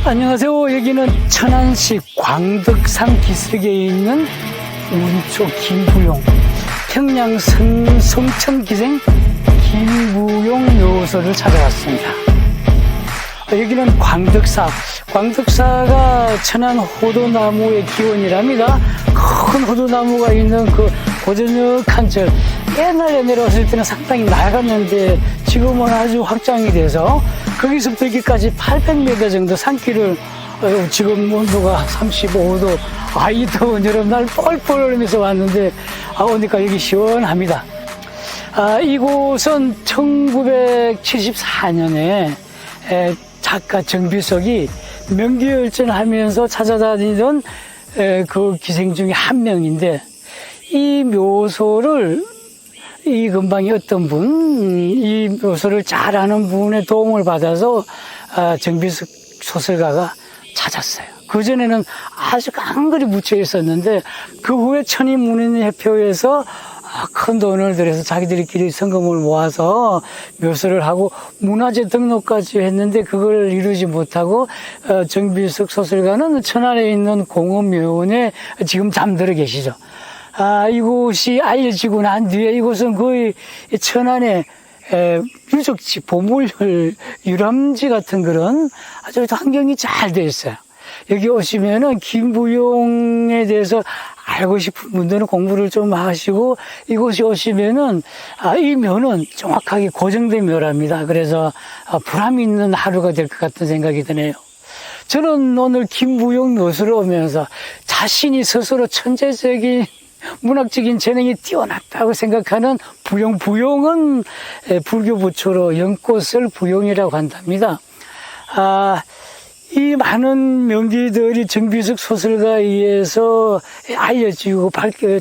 안녕하세요. 여기는 천안시 광덕산 기슭에 있는 운초 김부용 평양 성천기생 김부용 묘소를 찾아왔습니다. 여기는 광덕사가 천안 호도나무의 기원이랍니다. 큰 호도나무가 있는 그 고저녁한 절, 옛날에 내려왔을 때는 상당히 낡았는데 지금은 아주 확장이 돼서 거기서부터 여기까지 800m 정도 산길을 지금 온도가 35도, 이 더운 여름날 뻘뻘 흘리면서 왔는데 오니까 여기 시원합니다. 이곳은 1974년에 작가 정비석이 명기열전하면서 찾아다니던 그 기생 중에 한 명인데, 이 묘소를 이 근방에 어떤 이 묘소를 잘 아는 분의 도움을 받아서 정비석 소설가가 찾았어요. 그전에는 아주 깡그리 묻혀 있었는데, 그 후에 천인문인협회에서 큰 돈을 들여서 자기들끼리 성금을 모아서 묘소를 하고 문화재 등록까지 했는데 그걸 이루지 못하고 정비석 소설가는 천안에 있는 공원묘원에 지금 잠들어 계시죠. 이곳이 알려지고 난 뒤에 이곳은 거의 천안의 유적지, 보물 유람지 같은 그런 아주 환경이 잘 돼 있어요. 여기 오시면은 김부용에 대해서 알고 싶은 분들은 공부를 좀 하시고, 이곳에 오시면은 이 묘는 정확하게 고정된 묘랍니다. 그래서 보람 있는 하루가 될 것 같은 생각이 드네요. 저는 오늘 김부용 묘소를 오면서 자신이 스스로 천재적인 문학적인 재능이 뛰어났다고 생각하는 부용은 불교 부처로 연꽃을 부용이라고 한답니다. 이 많은 명기들이 정비석 소설가에 의해서 알려지고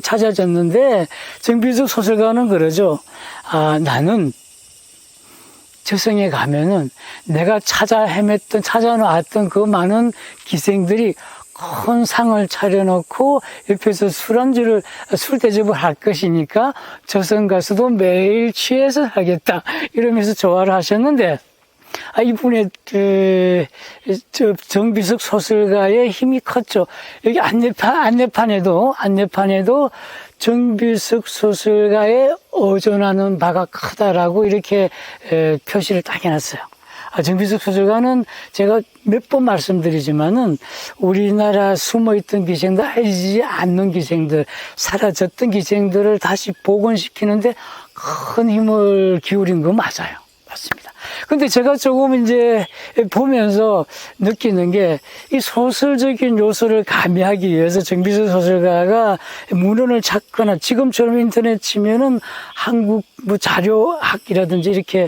찾아졌는데, 정비석 소설가는 그러죠. 나는 저승에 가면은 내가 찾아 놨던 그 많은 기생들이 큰 상을 차려놓고 옆에서 술 대접을 할 것이니까 저승 가서도 매일 취해서 하겠다, 이러면서 조화를 하셨는데, 이분의 정비석 소설가의 힘이 컸죠. 여기 안내판에도 정비석 소설가의 의존하는 바가 크다라고 이렇게 표시를 딱 해놨어요. 정비석 소설가는 제가 몇 번 말씀드리지만은 우리나라 숨어있던 기생들, 알지 않는 기생들, 사라졌던 기생들을 다시 복원시키는데 큰 힘을 기울인 거 맞아요. 맞습니다. 근데 제가 조금 이제 보면서 느끼는 게, 이 소설적인 요소를 가미하기 위해서 정비석 소설가가 문헌을 찾거나, 지금처럼 인터넷 치면은 한국 자료학이라든지 이렇게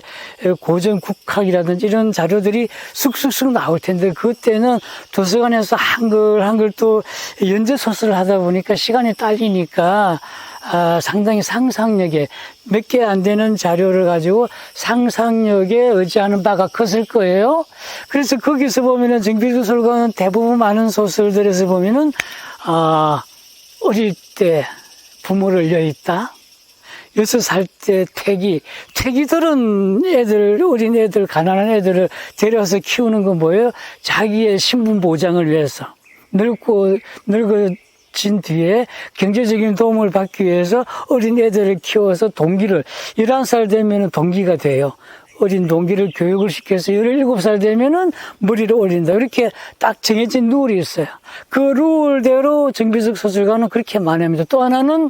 고전 국학이라든지 이런 자료들이 쑥쑥쑥 나올 텐데, 그때는 도서관에서 한글 또 연재 소설을 하다 보니까 시간이 딸리니까 상당히 상상력에 몇 개 안 되는 자료를 가지고 상상력에 의지하는 바가 컸을 거예요. 그래서 거기서 보면은 정비석 소설가는 대부분 많은 소설들에서 보면은 어릴 때 부모를 여있다, 6살 때 태기들은 어린 애들, 가난한 애들을 데려와서 키우는 건 뭐예요? 자기의 신분 보장을 위해서. 진 뒤에 경제적인 도움을 받기 위해서 어린 애들을 키워서 11살 되면은 동기가 돼요. 어린 동기를 교육을 시켜서 17살 되면은 머리를 올린다. 이렇게 딱 정해진 룰이 있어요. 그 룰대로 정비석 소설가는 그렇게 많이 합니다. 또 하나는,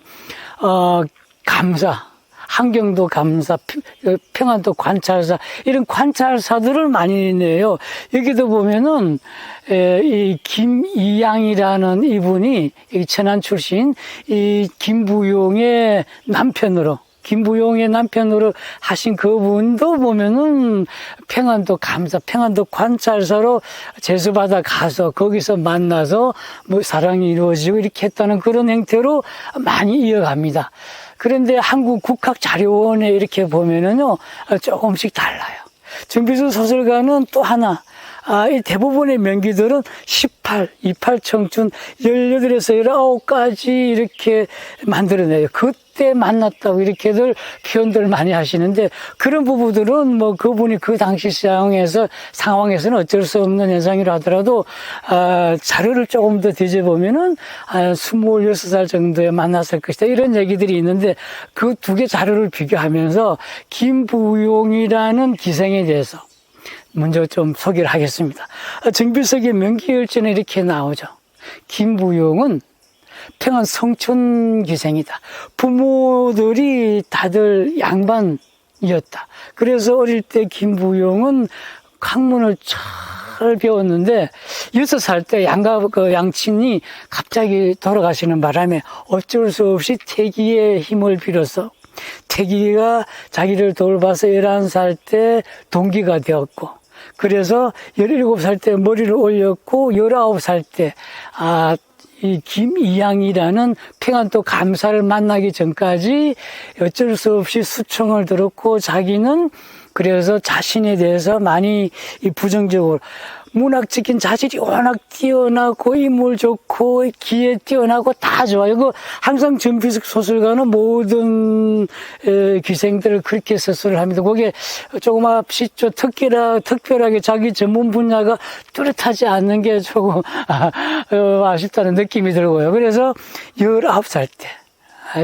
감사. 환경도 감사, 평안도 관찰사, 이런 관찰사들을 많이 내요. 여기도 보면은, 이 김이양이라는 이분이, 이 천안 출신, 이 김부용의 남편으로 하신 그분도 보면은 평안도 감사, 평안도 관찰사로 제수받아 가서 거기서 만나서 사랑이 이루어지고 이렇게 했다는 그런 행태로 많이 이어갑니다. 그런데 한국국학자료원에 이렇게 보면은요, 조금씩 달라요. 정비석 소설가는 또 하나, 이 대부분의 명기들은 18청춘, 18에서 19까지 이렇게 만들어내요. 때 만났다고 이렇게들 표현들 많이 하시는데 그런 부부들은 뭐 그분이 그 당시 상황에서는 어쩔 수 없는 현상이라 하더라도 자료를 조금 더 뒤져보면은 26살 정도에 만났을 것이다 이런 얘기들이 있는데 그 두 개 자료를 비교하면서 김부용이라는 기생에 대해서 먼저 좀 소개를 하겠습니다. 정비석의 명기열전에 이렇게 나오죠. 김부용은 평안 성촌 기생이다. 부모들이 다들 양반이었다. 그래서 어릴 때 김부용은 학문을 잘 배웠는데 6살 때 양친이 갑자기 돌아가시는 바람에 어쩔 수 없이 태기의 힘을 빌어서 태기가 자기를 돌봐서 11살 때 동기가 되었고 그래서 17살 때 머리를 올렸고 19살 때 이 김이양이라는 평안도 감사를 만나기 전까지 어쩔 수 없이 수청을 들었고 자기는 그래서 자신에 대해서 많이 부정적으로 문학적인 자질이 워낙 뛰어나고 인물 좋고 기에 뛰어나고 다 좋아요. 그 항상 전비석 소설가는 모든 기생들을 그렇게 서술을 합니다. 거기에 조금씩 특별하게 자기 전문 분야가 뚜렷하지 않는 게 조금 아쉽다는 느낌이 들고요. 그래서 19살 때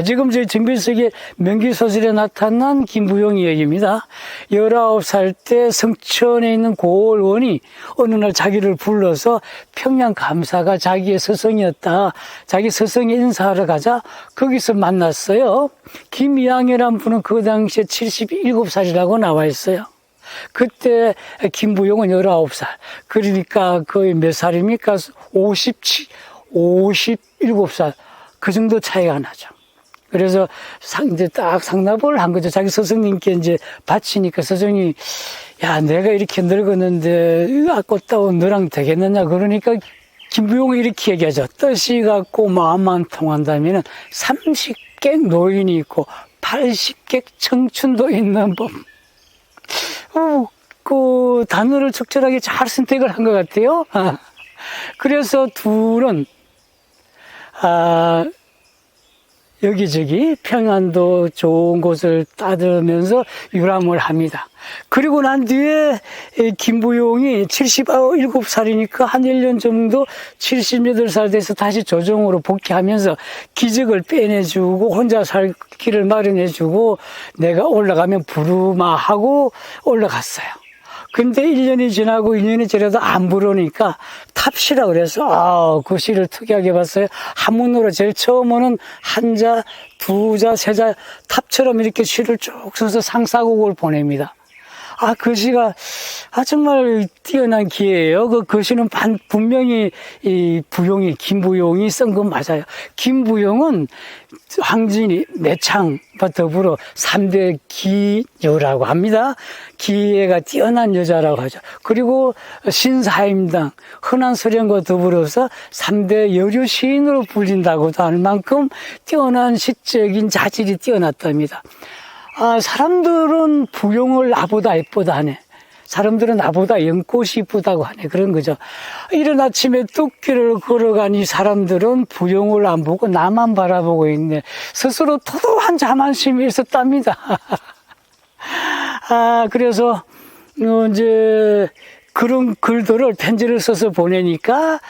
지금 저희 정비석의 명기소설에 나타난 김부용이 얘기입니다. 19살 때 성천에 있는 고을원이 어느 날 자기를 불러서 평양감사가 자기의 스승이었다. 자기 스승이 인사하러 가자. 거기서 만났어요. 김이양이라는 분은 그 당시에 77살이라고 나와 있어요. 그때 김부용은 19살. 그러니까 거의 몇 살입니까? 57살. 그 정도 차이가 나죠. 그래서 이제 딱 상납을 한 거죠. 자기 스승님께 이제 바치니까 스승이 야, 내가 이렇게 늙었는데 아깝다고 너랑 되겠느냐. 그러니까 김부용이 이렇게 얘기하죠. 뜻이 같고 마음만 통한다면은 30객 노인이 있고 80객 청춘도 있는 법. 그 단어를 적절하게 잘 선택을 한 것 같아요. 그래서 둘은 여기저기 평안도 좋은 곳을 따르면서 유람을 합니다. 그리고 난 뒤에 김부용이 77살이니까 한 1년 정도 78살 돼서 다시 조정으로 복귀하면서 기적을 빼내주고 혼자 살 길을 마련해주고 내가 올라가면 부르마 하고 올라갔어요. 근데 1년이 지나고 2년이 지나도 안 부르니까 탑시라 그래서 그 시를 특이하게 봤어요. 한문으로 제일 처음 오는 한자, 두자, 세자 탑처럼 이렇게 시를 쭉 써서 상사곡을 보냅니다. 그 시가 정말 뛰어난 기예요. 그 시는 분명히 이 김부용이 쓴 건 맞아요. 김부용은 황진이, 매창과 더불어 3대 기녀라고 합니다. 기예가 뛰어난 여자라고 하죠. 그리고 신사임당, 흔한서령과 더불어서 3대 여류 시인으로 불린다고도 할 만큼 뛰어난 시적인 자질이 뛰어났답니다. 사람들은 부용을 나보다 예쁘다 하네. 사람들은 나보다 연꽃이 이쁘다고 하네. 그런 거죠. 이른 아침에 뚝길을 걸어가니 사람들은 부용을 안 보고 나만 바라보고 있네. 스스로 도도한 자만심이 있었답니다. 그래서 이제 그런 글들을 편지를 써서 보내니까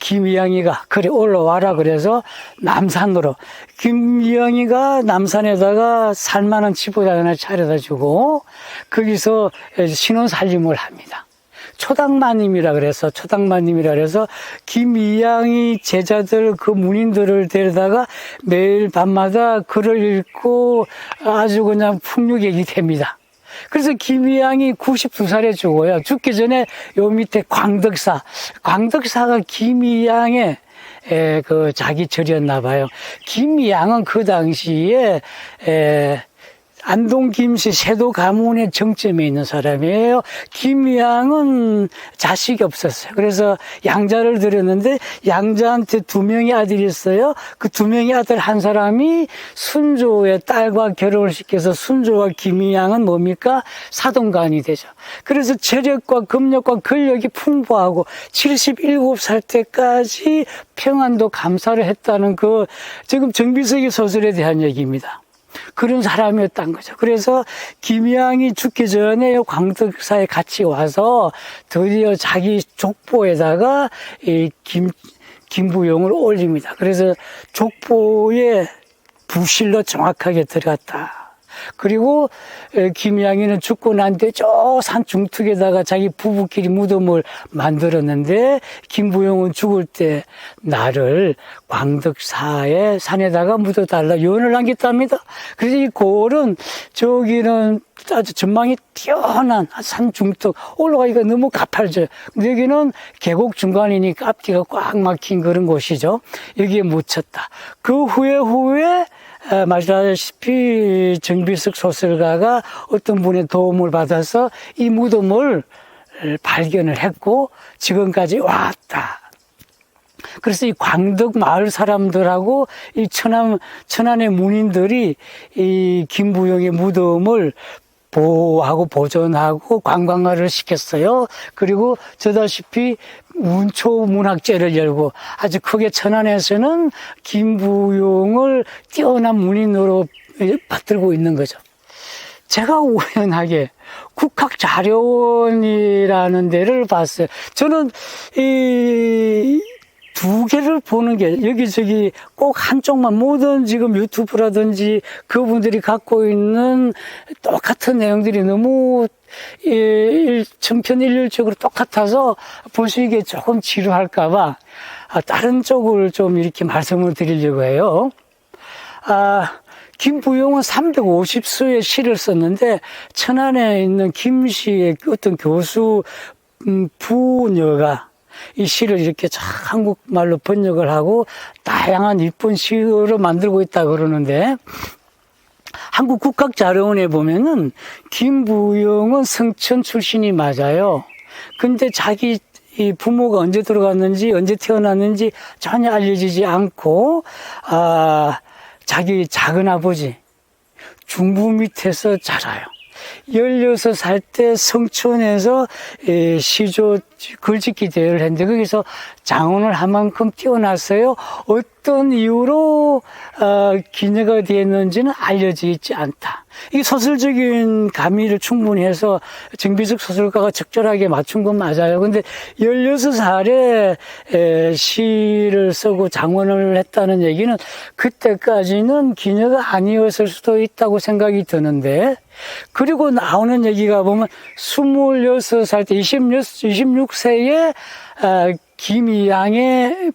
김이양이가 그래 올라와라 그래서 남산으로 김이양이가 남산에다가 살만한 집을 하나 차려다 주고 거기서 신혼살림을 합니다. 초당마님이라 그래서 김이양이 제자들 그 문인들을 데려다가 매일 밤마다 글을 읽고 아주 그냥 풍류객이 됩니다. 그래서 김이양이 92살에 죽어요. 죽기 전에 요 밑에 광덕사가 김이양의 그 자기 절이었나 봐요. 김이양은 그 당시에 안동 김씨 세도 가문의 정점에 있는 사람이에요. 김양은 자식이 없었어요. 그래서 양자를 들였는데 양자한테 2명의 아들이 있어요. 그 2명의 아들 한 사람이 순조의 딸과 결혼을 시켜서 순조와 김양은 뭡니까? 사돈간이 되죠. 그래서 재력과 금력과 권력이 풍부하고 77살 때까지 평안도 감사를 했다는 그 지금 정비석의 소설에 대한 얘기입니다. 그런 사람이었던 거죠. 그래서 김양이 죽기 전에 광덕사에 같이 와서 드디어 자기 족보에다가 이 김부용을 올립니다. 그래서 족보에 부실로 정확하게 들어갔다. 그리고 김양이는 죽고 난 뒤에 저 산 중턱에다가 자기 부부끼리 무덤을 만들었는데 김부용은 죽을 때 나를 광덕사의 산에다가 묻어달라 유언을 남겼답니다. 그래서 이 고을은 저기는 아주 전망이 뛰어난 산 중턱 올라가기가 너무 가팔져요. 여기는 계곡 중간이니까 앞뒤가 꽉 막힌 그런 곳이죠. 여기에 묻혔다. 그 후에 말씀하셨다시피 정비석 소설가가 어떤 분의 도움을 받아서 이 무덤을 발견을 했고 지금까지 왔다. 그래서 이 광덕 마을 사람들하고 이 천안의 문인들이 이 김부용의 무덤을 보호하고 보존하고 관광화를 시켰어요. 그리고 저다시피 운초문학제를 열고 아주 크게 천안에서는 김부용을 뛰어난 문인으로 받들고 있는 거죠. 제가 우연하게 국학자료원이라는 데를 봤어요. 저는 이 2개를 보는 게 여기저기 꼭 한쪽만 모든 지금 유튜브라든지 그분들이 갖고 있는 똑같은 내용들이 너무 천편일률적으로 똑같아서 보시기에 조금 지루할까봐 다른 쪽을 좀 이렇게 말씀을 드리려고 해요. 김부용은 350수의 시를 썼는데 천안에 있는 김씨의 어떤 교수 부녀가 이 시를 이렇게 한국말로 번역을 하고 다양한 이쁜 시로 만들고 있다 그러는데 한국국학자료원에 보면은 김부용은 성천 출신이 맞아요. 근데 자기 이 부모가 언제 들어갔는지 언제 태어났는지 전혀 알려지지 않고 자기 작은아버지 중부 밑에서 자라요. 16살 때 성촌에서 시조 글짓기 대회를 했는데 거기서 장원을 한 만큼 뛰어났어요. 어떤 이유로 기녀가 되었는지는 알려져 있지 않다. 이 소설적인 가미를 충분히 해서 정비석 소설가가 적절하게 맞춘 건 맞아요. 근데 16살에 시를 쓰고 장원을 했다는 얘기는 그때까지는 기녀가 아니었을 수도 있다고 생각이 드는데 그리고 나오는 얘기가 보면 26살 때 26세에 김양의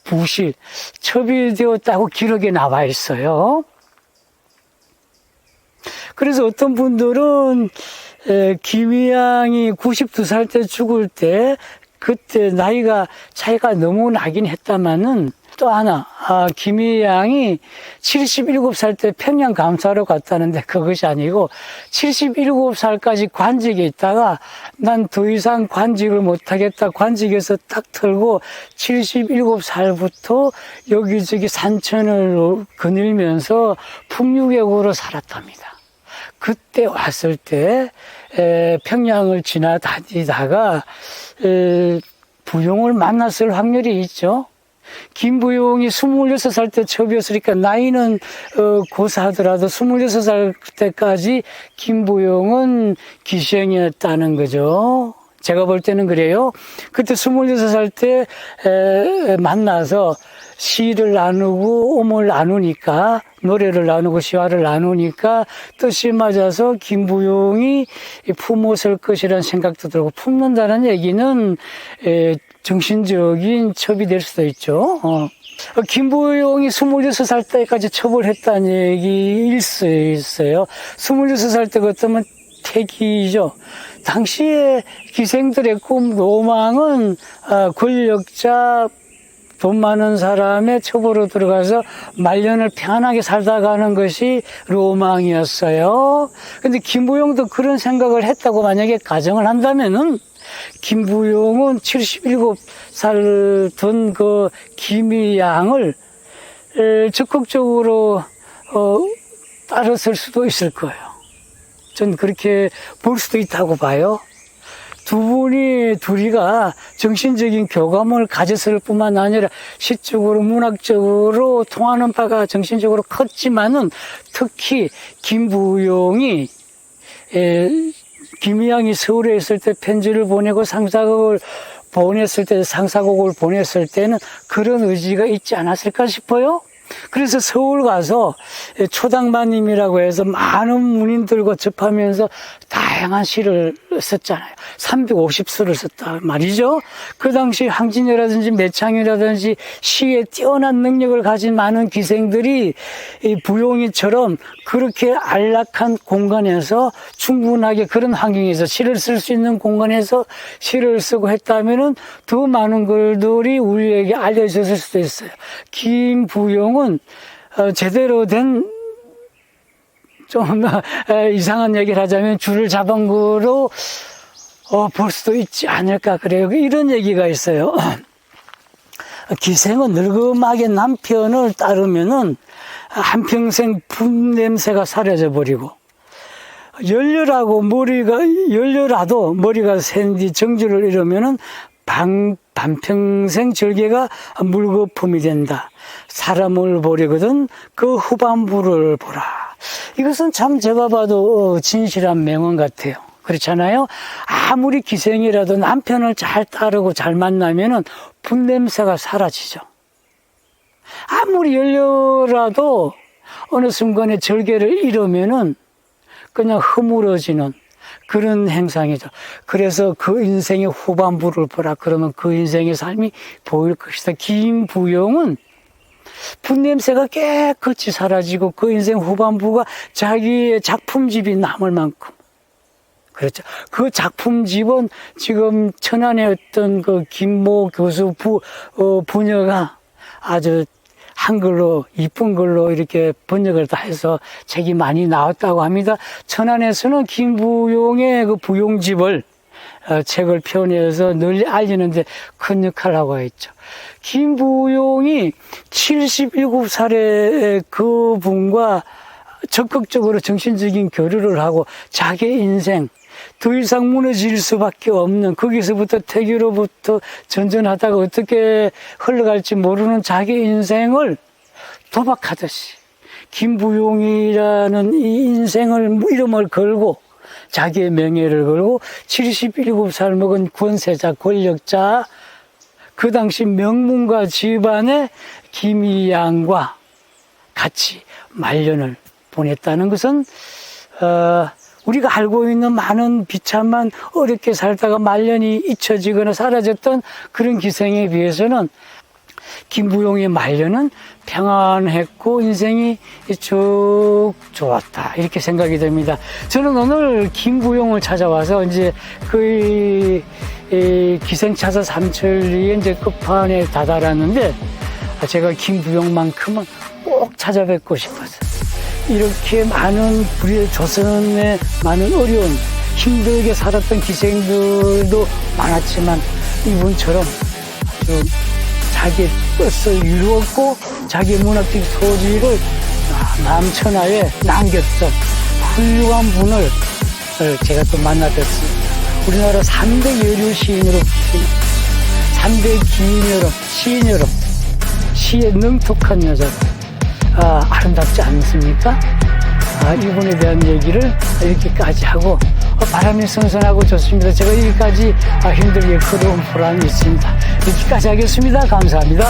부실, 처비되었다고 기록에 나와 있어요. 그래서 어떤 분들은 김양이 92살 때 죽을 때 그때 나이가 차이가 너무 나긴 했다마는 또 하나, 김양이 77살 때 평양 감사로 갔다는데 그것이 아니고 77살까지 관직에 있다가 난 더 이상 관직을 못하겠다. 관직에서 딱 털고 77살부터 여기저기 산천을 거닐면서 풍류객으로 살았답니다. 그때 왔을 때 평양을 지나다니다가 부용을 만났을 확률이 있죠. 김부용이 26살 때 처비였으니까 나이는 고사하더라도 26살 때까지 김부용은 기생이었다는 거죠. 제가 볼 때는 그래요. 그때 26살 때 만나서 시를 나누고 오목을 나누니까 노래를 나누고 시화를 나누니까 뜻이 맞아서 김부용이 품었을 것이라는 생각도 들고 품는다는 얘기는 정신적인 첩이 될 수도 있죠. 김부용이 26살 때까지 첩을 했다는 얘기일 수 있어요. 26살 때 같으면 태기죠. 당시에 기생들의 꿈, 로망은 권력자, 돈 많은 사람의 첩으로 들어가서 말년을 편하게 살다 가는 것이 로망이었어요. 근데 김부용도 그런 생각을 했다고 만약에 가정을 한다면은 김부용은 77살 된 그 김이양을 적극적으로 따랐을 수도 있을 거예요. 전 그렇게 볼 수도 있다고 봐요. 둘이가 정신적인 교감을 가졌을 뿐만 아니라 시적으로 문학적으로 통하는 바가 정신적으로 컸지만은 특히 김부용이 김이양이 서울에 있을 때 편지를 보내고 상사곡을 보냈을 때는 그런 의지가 있지 않았을까 싶어요. 그래서 서울 가서 초당마님이라고 해서 많은 문인들과 접하면서 다양한 시를 썼잖아요. 350수를 썼다 말이죠. 그 당시 황진여라든지 매창이라든지 시에 뛰어난 능력을 가진 많은 기생들이 이 부용이처럼 그렇게 안락한 공간에서 충분하게 그런 환경에서 시를 쓸 수 있는 공간에서 시를 쓰고 했다면은 더 많은 글들이 우리에게 알려졌을 수도 있어요. 김부용은 제대로 된 좀 이상한 얘기를 하자면 줄을 잡은 거로 볼 수도 있지 않을까 그래요. 이런 얘기가 있어요. 기생은 늙음하게 남편을 따르면은 한평생 분냄새가 사라져 버리고 열렬하도 머리가 센 뒤 정주를 잃으면은 반평생 절개가 물거품이 된다. 사람을 보려거든 그 후반부를 보라. 이것은 참 제가 봐도 진실한 명언 같아요. 그렇잖아요. 아무리 기생이라도 남편을 잘 따르고 잘 만나면은 분냄새가 사라지죠. 아무리 열려라도 어느 순간에 절개를 잃으면은 그냥 허물어지는 그런 행상이죠. 그래서 그 인생의 후반부를 보라. 그러면 그 인생의 삶이 보일 것이다. 김부용은 분냄새가 깨끗이 사라지고 그 인생 후반부가 자기의 작품집이 남을 만큼 그렇죠. 그 작품집은 지금 천안에 어떤 그 김모 교수 부녀가 아주 한글로 이쁜 글로 이렇게 번역을 다 해서 책이 많이 나왔다고 합니다. 천안에서는 김부용의 그 부용집을 책을 표현해서 널리 알리는데 큰 역할을 하고 있죠. 김부용이 77살의 그분과 적극적으로 정신적인 교류를 하고 자기 인생 더 이상 무너질 수밖에 없는 거기서부터 태교로부터 전전하다가 어떻게 흘러갈지 모르는 자기 인생을 도박하듯이 김부용이라는 이 인생을 이름을 걸고 자기의 명예를 걸고 77살 먹은 권세자 권력자 그 당시 명문가 집안의 김이양과 같이 말년을 보냈다는 것은 우리가 알고 있는 많은 비참한 어렵게 살다가 말년이 잊혀지거나 사라졌던 그런 기생에 비해서는 김부용의 말년은 평안했고 인생이 쭉 좋았다 이렇게 생각이 됩니다. 저는 오늘 김부용을 찾아와서 이제 그 기생차사 삼천리의 이제 끝판에 다다랐는데 제가 김부용만큼은 꼭 찾아뵙고 싶어서 이렇게 많은 우리 조선의 많은 어려운 힘들게 살았던 기생들도 많았지만 이분처럼 아주 자기 뜻을 이루었고 자기 문학적 소질을 남천하에 남겼던 훌륭한 분을 제가 또 만나뵀습니다. 우리나라 3대 여류 시인으로 3대 기인으로 시인으로 시에 능숙한 여자 아름답지 않습니까? 이분에 대한 얘기를 이렇게까지 하고 바람이 선선하고 좋습니다. 제가 여기까지 힘들게 걸어온 보람이 있습니다. 여기까지 하겠습니다. 감사합니다.